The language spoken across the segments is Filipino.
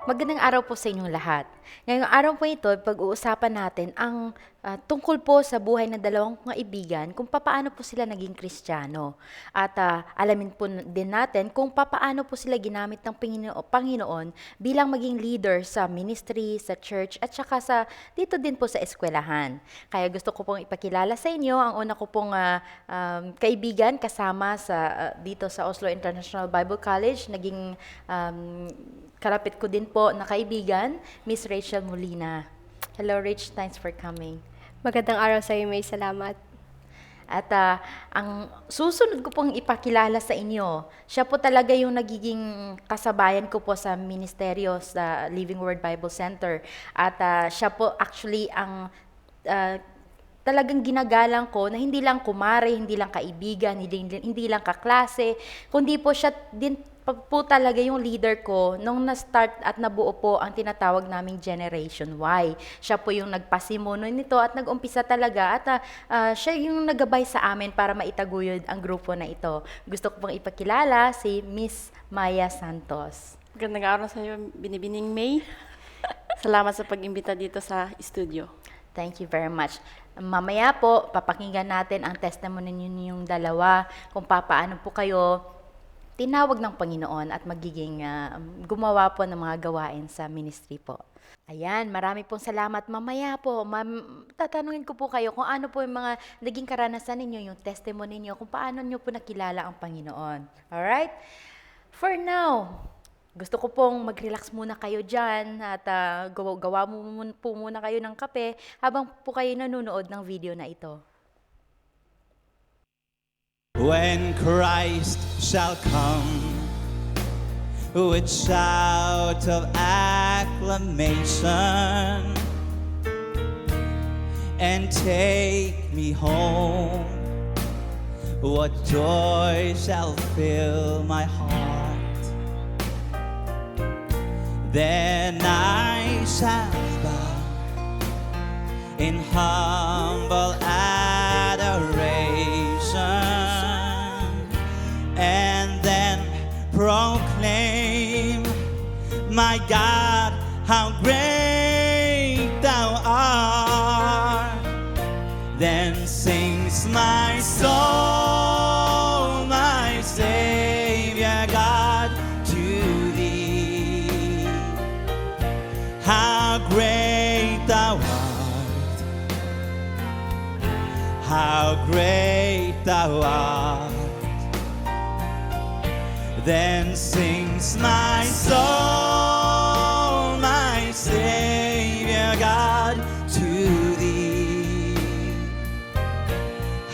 Magandang araw po sa inyong lahat. Ngayong araw po ito, pag-uusapan natin ang tungkol po sa buhay ng dalawang kaibigan kung papaano po sila naging Kristiyano. At alamin po din natin kung papaano po sila ginamit ng Panginoon bilang maging leader sa ministry, sa church, at saka dito din po sa eskwelahan. Kaya gusto ko pong ipakilala sa inyo ang una ko pong kaibigan kasama dito sa Oslo International Bible College. Naging kalapit ko din po na kaibigan, Miss Rachel Molina. Hello, Rach. Thanks for coming. Magandang araw sa iyo, May. Salamat. At ang susunod ko pong ipakilala sa inyo, siya po talaga yung nagiging kasabayan ko po sa ministeryo sa Living Word Bible Center. At siya po actually ang talagang ginagalang ko na hindi lang kumare, hindi lang kaibigan, hindi lang kaklase, kundi po siya din po talaga yung leader ko nung na-start at nabuo po ang tinatawag naming Generation Y. Siya po yung nagpasimuno nito at nag-umpisa talaga at siya yung nagabay sa amin para maitaguyod ang grupo na ito. Gusto ko pong ipakilala si Miss Maya Santos. Magandang araw sa iyo, Binibining May. Salamat sa pag-imbita dito sa studio. Thank you very much. Mamaya po, papakinggan natin ang testimony ninyong dalawa kung paano po kayo tinawag ng Panginoon at magiging gumawa po ng mga gawain sa ministry po. Ayan, marami pong salamat. Mamaya po, tatanungin ko po kayo kung ano po yung mga naging karanasan ninyo, yung testimony niyo, kung paano niyo po nakilala ang Panginoon. Alright? For now, gusto ko pong mag-relax muna kayo dyan at gawa po muna kayo ng kape habang po kayo nanonood ng video na ito. When Christ shall come with shout of acclamation and take me home, what joy shall fill my heart. Then I shall bow in humble adoration and then proclaim, my God, how great thou art. Then sings my soul, my Savior God, to thee. How great thou art, how great thou art. Then sings my soul, my Savior God, to thee.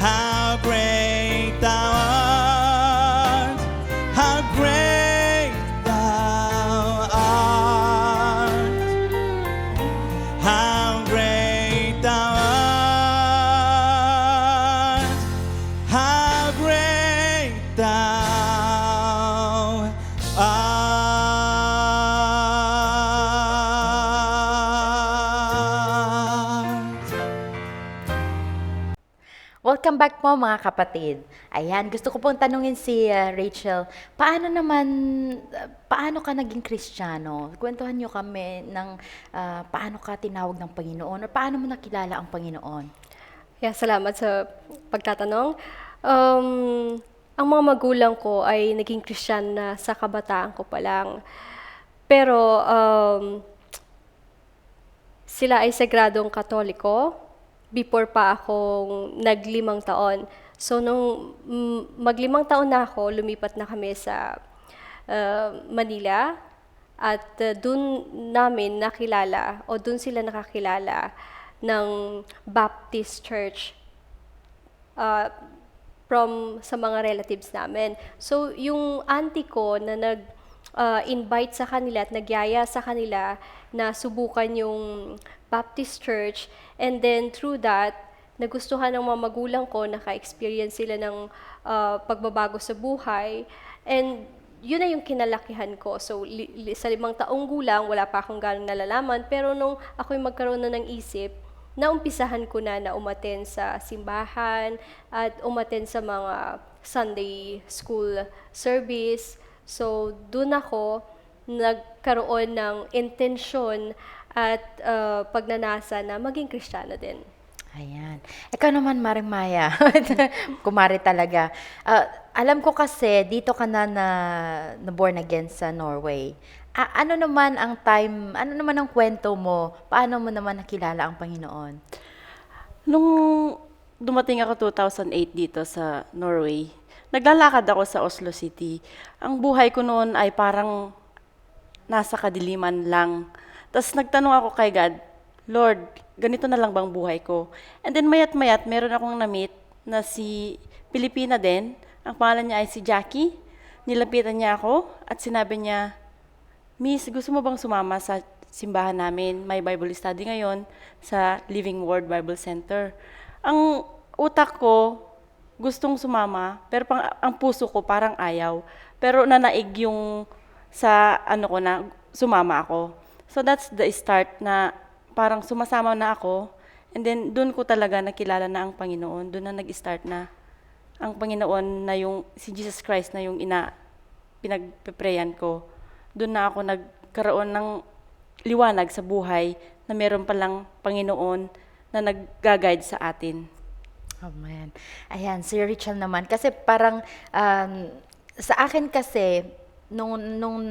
How great thou art, how great thou art, how great thou art, how great thou Welcome back po mga kapatid. Ayan, gusto ko pong tanungin si Rachel, paano ka naging Kristiyano? Kwentuhan niyo kami ng paano ka tinawag ng Panginoon o paano mo nakilala ang Panginoon? Salamat sa pagtatanong. Ang mga magulang ko ay naging Christian na sa kabataan ko pa lang. Pero sila ay sagradong Katoliko before pa akong nag-5 taon. So nung mag-5 taon na ako, lumipat na kami sa Manila at dun namin nakilala o dun sila nakakilala ng Baptist Church from sa mga relatives namin. So yung auntie ko na invite sa kanila at nagyaya sa kanila na subukan yung Baptist Church, and then through that, nagustuhan ng mga magulang ko, naka-experience sila ng pagbabago sa buhay, and yun na yung kinalakihan ko. So sa 5 taong gulang, wala pa akong ganong nalalaman, pero nung ako'y magkaroon na ng isip, naumpisahan ko na umattend sa simbahan at umattend sa mga Sunday school service. So doon ako nagkaroon ng intensyon at pagnanasa na maging Kristiyano din. Ayan. Ikaw naman, Maring Maya. Kumari talaga. Alam ko kasi, dito ka na born again sa Norway. Ano naman ang kwento mo? Paano mo naman nakilala ang Panginoon? Nung dumating ako 2008 dito sa Norway, naglalakad ako sa Oslo City. Ang buhay ko noon ay parang nasa kadiliman lang. Tapos nagtanong ako kay God, Lord, ganito na lang bang buhay ko? And then mayat-mayat, meron akong na-meet na si Pilipina din. Ang pangalan niya ay si Jackie. Nilapitan niya ako at sinabi niya, Miss, gusto mo bang sumama sa simbahan namin? May Bible study ngayon sa Living Word Bible Center. Ang utak ko, gustong sumama, pero ang puso ko parang ayaw. Pero nanaig yung sa ko na sumama ako. So that's the start na parang sumasama na ako. And then doon ko talaga nakilala na ang Panginoon. Doon na nag-start na ang Panginoon na yung si Jesus Christ na yung pinagpe-prayan ko. Doon na ako nagkaroon ng liwanag sa buhay na meron palang Panginoon na nag-guide sa atin. Amen. Ayan, si Rachel naman. Kasi parang, sa akin kasi, nung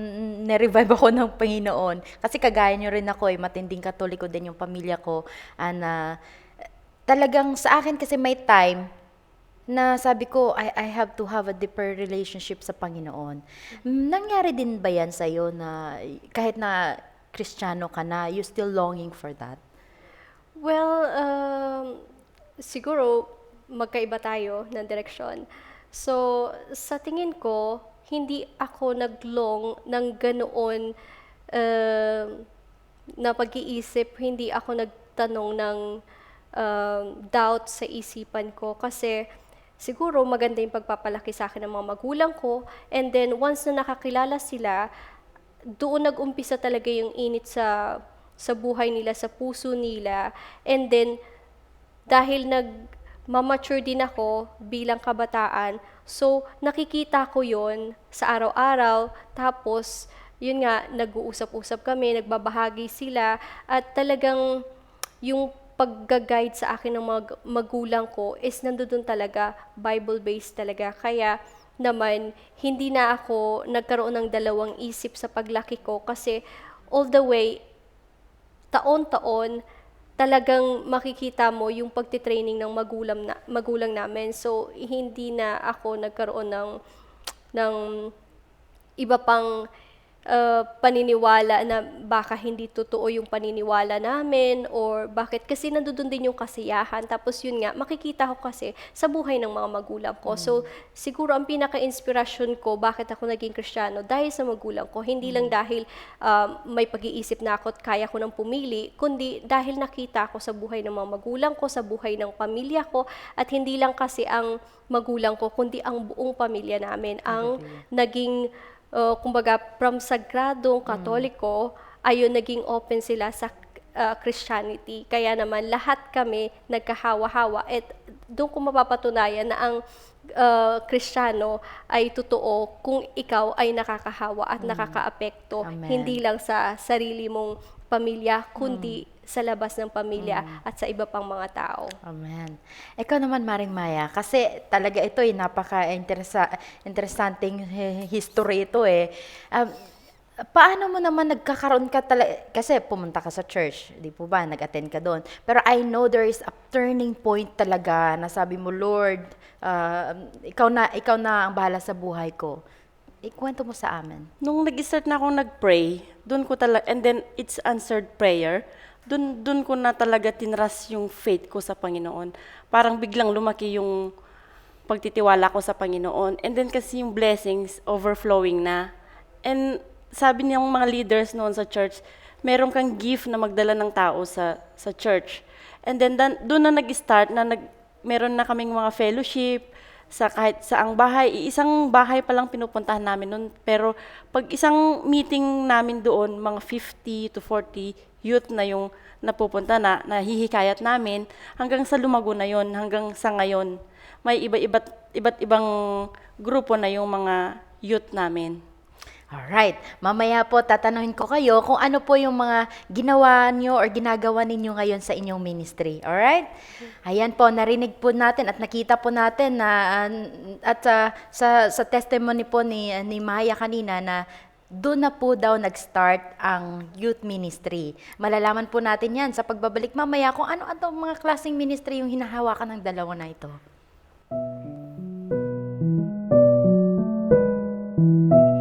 na-revive ako ng Panginoon, kasi kagaya nyo rin ako, matinding Katoliko din yung pamilya ko, talagang sa akin kasi may time na sabi ko, I have to have a deeper relationship sa Panginoon. Nangyari din ba yan sa'yo na kahit na Kristiyano ka na, you still longing for that? Well, siguro magkaiba tayo ng direksyon. So, sa tingin ko, hindi ako naglong ng ganoon na pag-iisip, hindi ako nagtanong ng doubt sa isipan ko kasi siguro maganda yung pagpapalaki sa akin ng mga magulang ko, and then once na nakakilala sila, doon nag-umpisa talaga yung init sa buhay nila, sa puso nila, and then dahil mamature din ako bilang kabataan, so nakikita ko yon sa araw-araw, tapos yun nga, nag-uusap-usap kami, nagbabahagi sila, at talagang yung pag-guide sa akin ng mga magulang ko is nandoon talaga, Bible-based talaga. Kaya naman, hindi na ako nagkaroon ng dalawang isip sa paglaki ko kasi all the way, taon-taon, talagang makikita mo yung pagtitraining ng magulang namin. So, hindi na ako nagkaroon ng iba pang paniniwala na baka hindi totoo yung paniniwala namin or bakit. Kasi nandoon din yung kasiyahan. Tapos yun nga, makikita ko kasi sa buhay ng mga magulang ko. So, siguro ang pinaka-inspirasyon ko, bakit ako naging Kristiyano, dahil sa magulang ko. Hindi lang dahil may pag-iisip na ako at kaya ko nang pumili, kundi dahil nakita ko sa buhay ng mga magulang ko, sa buhay ng pamilya ko, at hindi lang kasi ang magulang ko, kundi ang buong pamilya namin ang naging kumbaga, from sagradong Katoliko, ayun, naging open sila sa Christianity. Kaya naman, lahat kami nagkahawa-hawa. At doon ko mapapatunayan na ang Kristiyano ay totoo kung ikaw ay nakakahawa at nakakaapekto. Amen. Hindi lang sa sarili mong pamilya, kundi sa labas ng pamilya at sa iba pang mga tao. Amen. Ikaw naman, Maring Maya, kasi talaga ito napaka-interesting history ito eh. Paano mo naman nagkakaroon ka talaga, kasi pumunta ka sa church, di po ba, nag-attend ka doon. Pero I know there is a turning point talaga na sabi mo, Lord, ikaw na ang bahala sa buhay ko. Ikwento mo sa amin. Nung nag-start na akong nag-pray, doon ko talaga, and then it's answered prayer, doon ko na talaga tinras yung faith ko sa Panginoon. Parang biglang lumaki yung pagtitiwala ko sa Panginoon. And then kasi yung blessings overflowing na. And sabi niyang mga leaders noon sa church, meron kang gift na magdala ng tao sa church. And then doon na nag-start na meron na kaming mga fellowship, sa kahit saang bahay, isang bahay pa lang pinupuntahan namin noon. Pero pag isang meeting namin doon, mga 50 to 40 youth na yung napupunta na hihikayat namin, hanggang sa lumago na yon, hanggang sa ngayon. May iba't ibang grupo na yung mga youth namin. Alright, mamaya po tatanungin ko kayo kung ano po yung mga ginawa nyo or ginagawa ninyo ngayon sa inyong ministry. Alright? Ayan po, narinig po natin at nakita po natin na sa testimony po ni Maya kanina na doon na po daw nag-start ang youth ministry. Malalaman po natin yan sa pagbabalik mamaya kung ano-ano mga klaseng ministry yung hinahawakan ng dalawa na ito.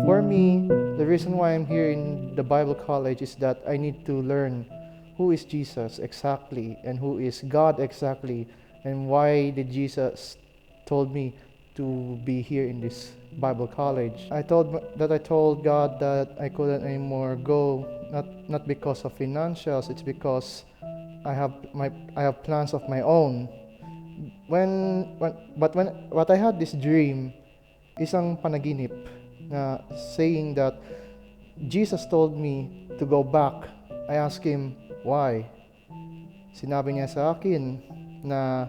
For me, the reason why I'm here in the Bible college is that I need to learn who is Jesus exactly and who is God exactly, and why did Jesus told me to be here in this Bible college. I told God that I couldn't anymore go, not because of financials, it's because I have plans of my own. But I had this dream, isang panaginip na saying that Jesus told me to go back. I asked him why. Sinabi niya sa akin na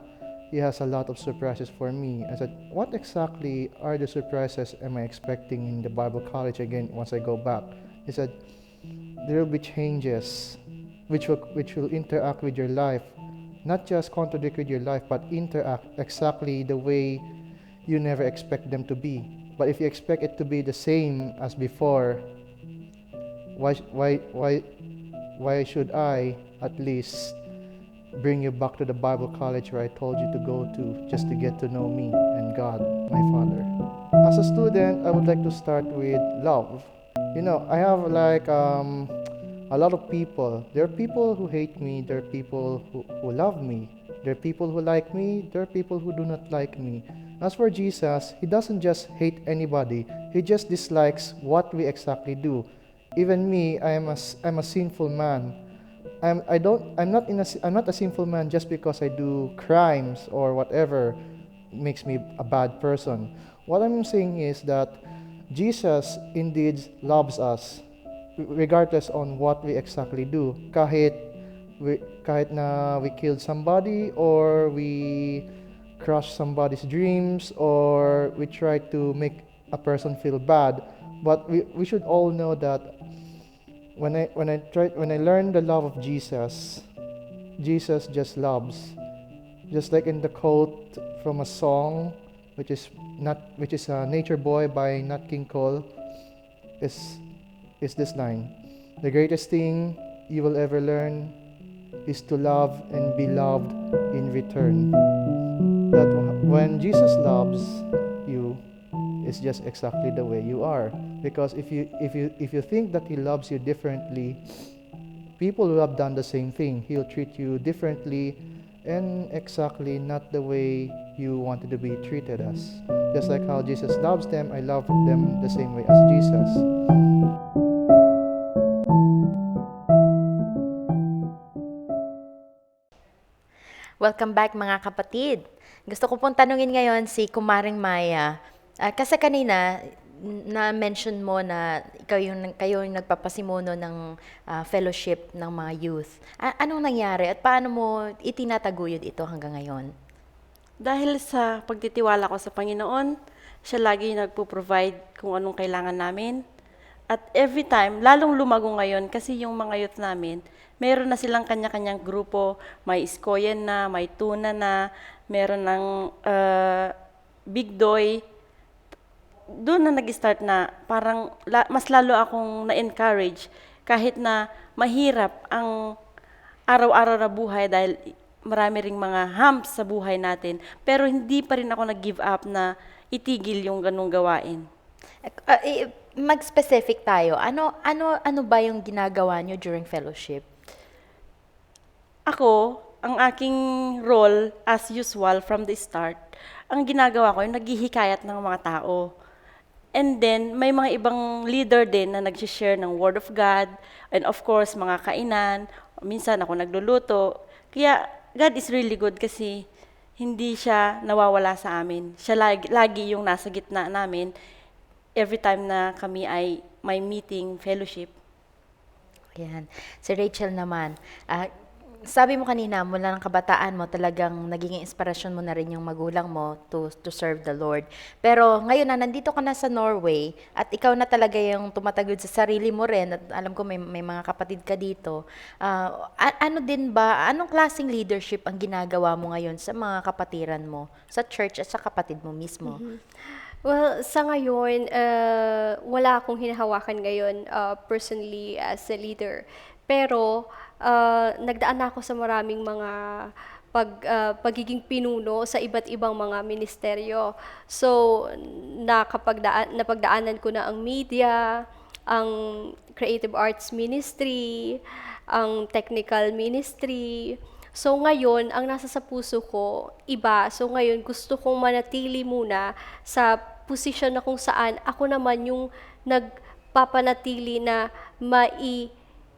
he has a lot of surprises for me. I said, what exactly are the surprises am I expecting in the Bible college again once I go back? He said, there will be changes which will interact with your life, not just contradict with your life, but interact exactly the way you never expect them to be. But if you expect it to be the same as before, why should I at least bring you back to the Bible college where I told you to go to just to get to know me and God, my Father? As a student, I would like to start with love. You know, I have like a lot of people. There are people who hate me. There are people who love me. There are people who like me. There are people who do not like me. As for Jesus, he doesn't just hate anybody. He just dislikes what we exactly do. Even me, I'm a sinful man. I'm not a sinful man just because I do crimes or whatever makes me a bad person. What I'm saying is that Jesus indeed loves us regardless on what we exactly do. Kahit na we killed somebody or we crush somebody's dreams or we try to make a person feel bad, but we should all know that when I learn the love of Jesus, Jesus just loves. Just like in the quote from a song, which is Nature Boy by Nat King Cole, is this line: the greatest thing you will ever learn is to love and be loved in return. That when Jesus loves you, it's just exactly the way you are. Because if you think that he loves you differently, people who have done the same thing, he'll treat you differently and exactly not the way you wanted to be treated as. Just like how Jesus loves them, I love them the same way as Jesus. Welcome back mga kapatid. Gusto ko pong tanungin ngayon si Kumaring Maya. Kasi kanina, na-mention mo na kayo yung nagpapasimuno ng fellowship ng mga youth. Anong nangyari at paano mo itinataguyod ito hanggang ngayon? Dahil sa pagtitiwala ko sa Panginoon, siya lagi yung nagpo-provide kung anong kailangan namin. At every time, lalong lumago ngayon kasi yung mga youth namin, meron na silang kanya-kanyang grupo, may Iskoyan na, may Tuna na, meron ng Big Doy. Doon na nag-start na parang mas lalo akong na-encourage kahit na mahirap ang araw-araw na buhay dahil marami ring mga humps sa buhay natin. Pero hindi pa rin ako nag-give up na itigil yung ganung gawain. Mag-specific tayo. Ano ba yung ginagawa nyo during fellowship? Ako, ang aking role as usual from the start, ang ginagawa ko yung naghihikayat ng mga tao. And then, may mga ibang leader din na nag-share ng Word of God, and of course, mga kainan, minsan ako nagluluto. Kaya, God is really good kasi hindi siya nawawala sa amin. Siya lagi yung nasa gitna namin every time na kami ay may meeting, fellowship. Ayan. Si Rachel naman, Sabi mo kanina, mula ng kabataan mo, talagang naging inspirasyon mo na rin yung magulang mo to serve the Lord. Pero ngayon na nandito ka na sa Norway at ikaw na talaga yung tumatagod sa sarili mo rin at alam ko may mga kapatid ka dito. Ano din ba, anong klaseng leadership ang ginagawa mo ngayon sa mga kapatiran mo, sa church at sa kapatid mo mismo? Well, sa ngayon, wala akong hinahawakan ngayon personally as a leader. Pero nagdaan na ako sa maraming mga pagiging pinuno sa iba't ibang mga ministeryo. So, napagdaanan ko na ang media, ang creative arts ministry, ang technical ministry. So ngayon, ang nasa sa puso ko, iba. So ngayon, gusto kong manatili muna sa posisyon na kung saan ako naman yung nagpapanatili na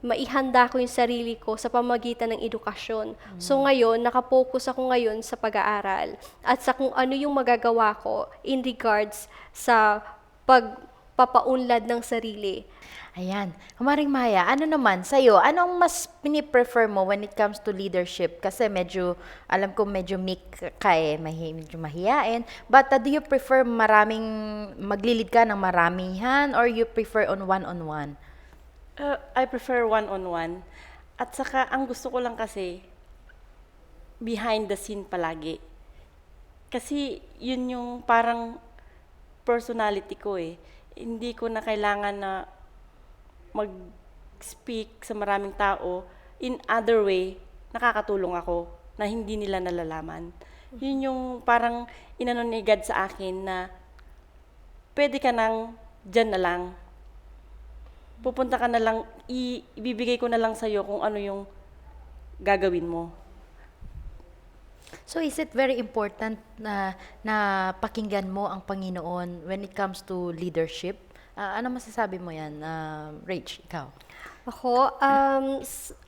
maihanda ko yung sarili ko sa pamagitan ng edukasyon. So ngayon, nakapokus ako ngayon sa pag-aaral at sa kung ano yung magagawa ko in regards sa pagpapaunlad ng sarili. Ayan. Kumaring Maya, ano naman sa'yo? Anong mas pini-prefer mo when it comes to leadership? Kasi medyo, alam ko medyo meek ka medyo mahiyain. But do you prefer maglilid ka ng maramihan or you prefer on one-on-one? I prefer one-on-one. At saka, ang gusto ko lang kasi, behind the scene palagi. Kasi, yun yung parang personality ko eh. Hindi ko na kailangan na mag-speak sa maraming tao. In other way, nakakatulong ako na hindi nila nalalaman. Yun yung parang inano ni God sa akin na pwede ka nang dyan na lang. Pupunta ka na lang, ibibigay ko na lang sa'yo kung ano yung gagawin mo. So is it very important na pakinggan mo ang Panginoon when it comes to leadership? Ano masasabi mo yan, Rach, ikaw?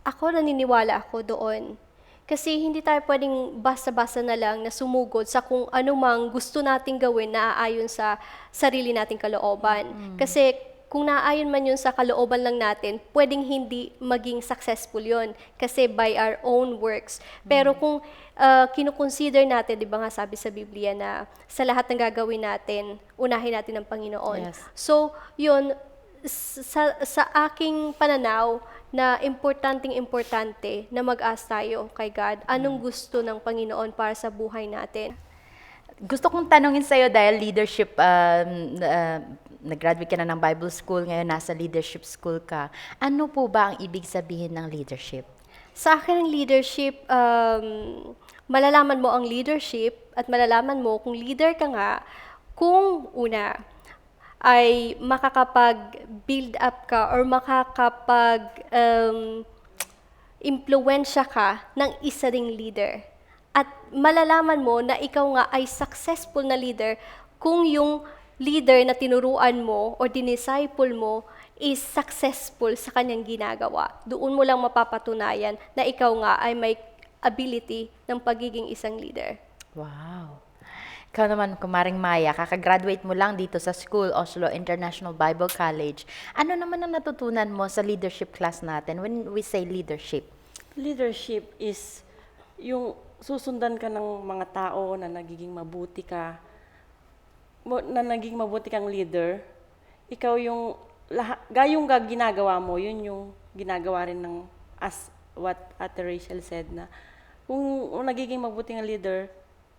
Ako naniniwala ako doon. Kasi hindi tayo pwedeng basta-basta na lang na sumugod sa kung ano mang gusto nating gawin na aayon sa sarili nating kalooban. Kasi kung naayon man yun sa kalooban lang natin, pwedeng hindi maging successful yun kasi by our own works. Pero kung kinukonsider natin, di ba nga sabi sa Biblia na sa lahat ng gagawin natin, unahin natin ang Panginoon. Yes. So, yun, sa aking pananaw, na importante na mag-ask tayo kay God, anong gusto ng Panginoon para sa buhay natin. Gusto kong tanungin sa'yo dahil leadership, nag-graduate ka na ng Bible School, ngayon nasa leadership school ka. Ano po ba ang ibig sabihin ng leadership? Sa akin, ang leadership, malalaman mo ang leadership at malalaman mo kung leader ka nga kung una ay makakapag-build up ka or makakapag-impluensya ka ng isa ding leader. At malalaman mo na ikaw nga ay successful na leader kung yung leader na tinuruan mo or dinisciple mo is successful sa kanyang ginagawa. Doon mo lang mapapatunayan na ikaw nga ay may ability ng pagiging isang leader. Wow. Ikaw naman, Kumaring Maya, kakagraduate mo lang dito sa school, Oslo International Bible College. Ano naman ang natutunan mo sa leadership class natin when we say leadership? Leadership is yung susundan ka ng mga tao na nagiging mabuti ka, na naging mabuti kang leader. Ikaw yung, gayong ginagawa mo, yun yung ginagawa rin ng, as what Ate Rachel said, na kung nagiging mabuti kang leader,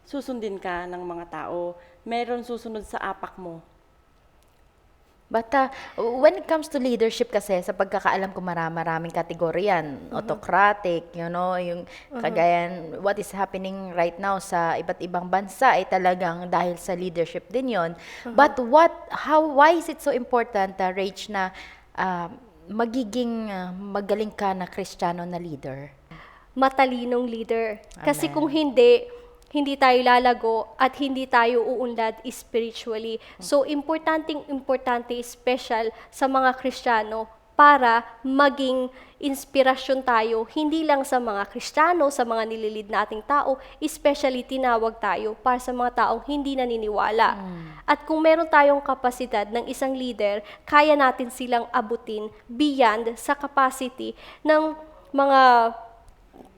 susundin ka ng mga tao. Meron susunod sa apak mo. But when it comes to leadership kasi, sa pagkakaalam ko maraming kategorya yan. Autocratic, yung kagayan, what is happening right now sa iba't ibang bansa ay talagang dahil sa leadership din yon. But why is it so important, Rach, na magiging magaling ka na Kristiyano na leader? Matalinong leader. Kasi Amen. kung hindi tayo lalago at hindi tayo uunlad spiritually. So, importante special sa mga Kristiyano para maging inspirasyon tayo, hindi lang sa mga Kristiyano, sa mga nililid nating tao, especially tinawag tayo para sa mga taong hindi naniniwala. At kung meron tayong kapasidad ng isang leader, kaya natin silang abutin beyond sa capacity ng mga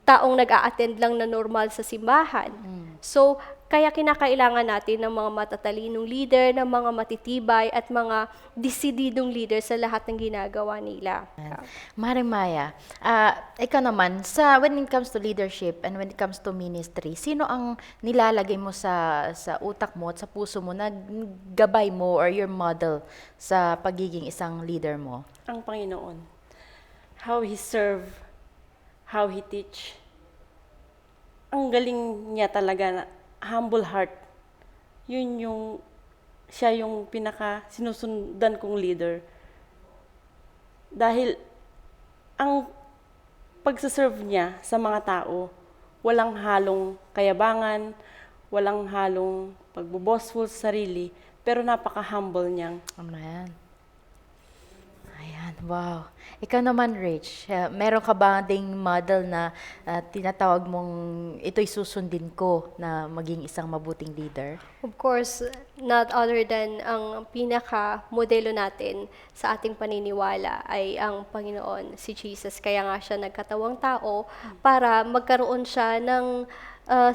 taong nag-a-attend lang na normal sa simbahan. So, kaya kinakailangan natin ng mga matatalinong leader, ng mga matitibay at mga desididong leader sa lahat ng ginagawa nila. Maring Maya, ikaw naman, when it comes to leadership and when it comes to ministry, sino ang nilalagay mo sa utak mo at sa puso mo na gabay mo or your model sa pagiging isang leader mo? Ang Panginoon. How He serve, how He teach. Ang galing niya talaga na humble heart. Siya yung pinaka sinusundan kong leader. Dahil ang pagsaserve niya sa mga tao, walang halong kayabangan, walang halong pagbobossful sa sarili, pero napaka-humble niyang. Amen. Ayan, wow. Ikaw naman, Rich, meron ka ba ding model na tinatawag mong ito'y susundin ko na maging isang mabuting leader? Of course, not other than ang pinaka-modelo natin sa ating paniniwala ay ang Panginoon, si Jesus. Kaya nga siya nagkatawang tao para magkaroon siya ng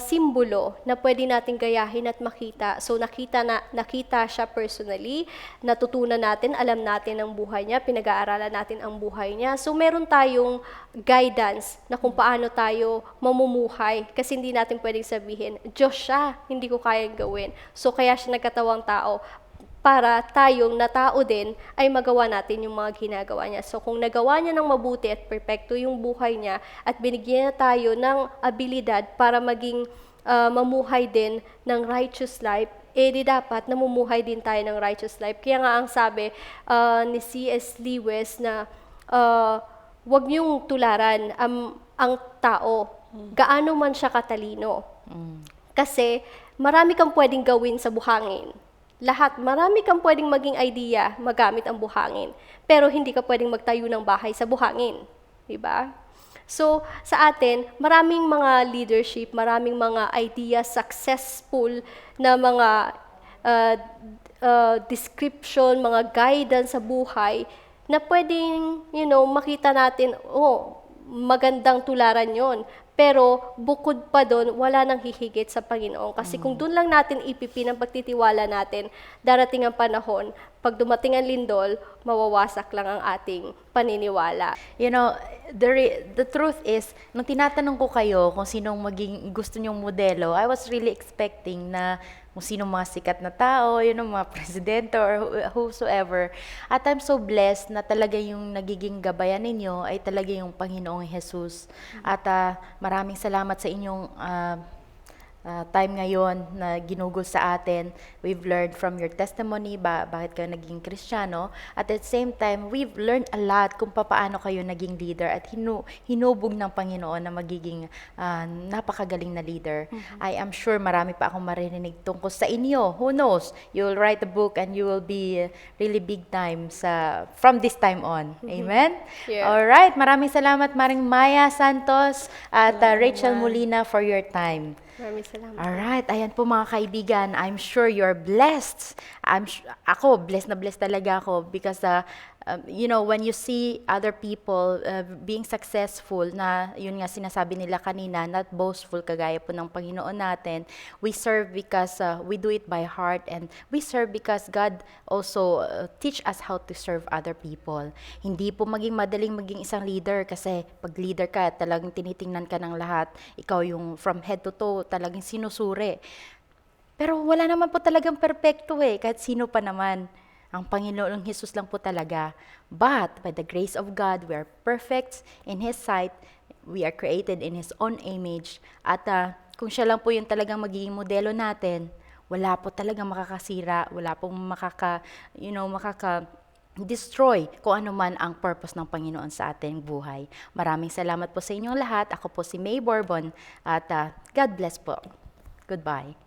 simbolo na pwede nating gayahin at makita. So nakita siya personally, natutunan natin, alam natin ang buhay niya, pinag-aaralan natin ang buhay niya. So meron tayong guidance na kung paano tayo mamumuhay kasi hindi natin pwedeng sabihin, Diyos siya, hindi ko kayang gawin. So kaya siya nagkatawang tao para tayong na tao din ay magawa natin yung mga ginagawa niya. So kung nagawa niya ng mabuti at perpekto yung buhay niya at binigyan niya tayo ng abilidad para maging mamuhay din ng righteous life, di dapat namumuhay din tayo ng righteous life. Kaya nga ang sabi ni C.S. Lewis na wag niyong tularan ang tao, gaano man siya katalino. Kasi marami kang pwedeng gawin sa buhangin. Marami kang pwedeng maging idea magamit ang buhangin. Pero hindi ka pwedeng magtayo ng bahay sa buhangin. Diba? So, sa atin, maraming mga leadership, maraming mga idea, successful na mga description, mga guidance sa buhay na pwedeng, makita natin, magandang tularan yon. Pero bukod pa doon, wala nang hihigit sa Panginoon. Kasi kung doon lang natin ipipin ang pagtitiwala natin, darating ang panahon, pag dumating ang lindol, mawawasak lang ang ating paniniwala. The truth is, nung tinatanong ko kayo kung sinong maging gusto nyong modelo, I was really expecting na kung sinong mga sikat na tao, mga presidente or whosoever. At I'm so blessed na talaga yung nagiging gabayan ninyo ay talaga yung Panginoong Jesus. At maraming salamat sa inyong time ngayon na ginugol sa atin. We've learned from your testimony, bakit kayo naging Kristiyano. At the same time, we've learned a lot kung paano kayo naging leader at hinubog ng Panginoon na magiging napakagaling na leader. I am sure marami pa akong maririnig tungkol sa inyo. Who knows? You will write a book and you will be really big time from this time on. Amen? Yeah. Alright, maraming salamat Maring Maya Santos at Rachel Molina for your time. Maraming salamat. Alright, ayan po mga kaibigan, I'm sure you're blessed. Ako, blessed na blessed talaga ako because when you see other people being successful na, yun nga sinasabi nila kanina, not boastful kagaya po ng Panginoon natin, we serve because we do it by heart and we serve because God also teach us how to serve other people. Hindi po madaling maging isang leader kasi pag leader ka, talagang tinitingnan ka ng lahat. Ikaw yung from head to toe, talagang sinusuri. Pero wala naman po talagang perpekto kahit sino pa naman. Ang Panginoong Jesus lang po talaga. But by the grace of God, we are perfect in His sight. We are created in His own image. At kung siya lang po yung talagang magiging modelo natin, wala po talagang makakasira, wala pong destroy kung ano man ang purpose ng Panginoon sa ating buhay. Maraming salamat po sa inyong lahat. Ako po si May Bourbon at God bless po. Goodbye.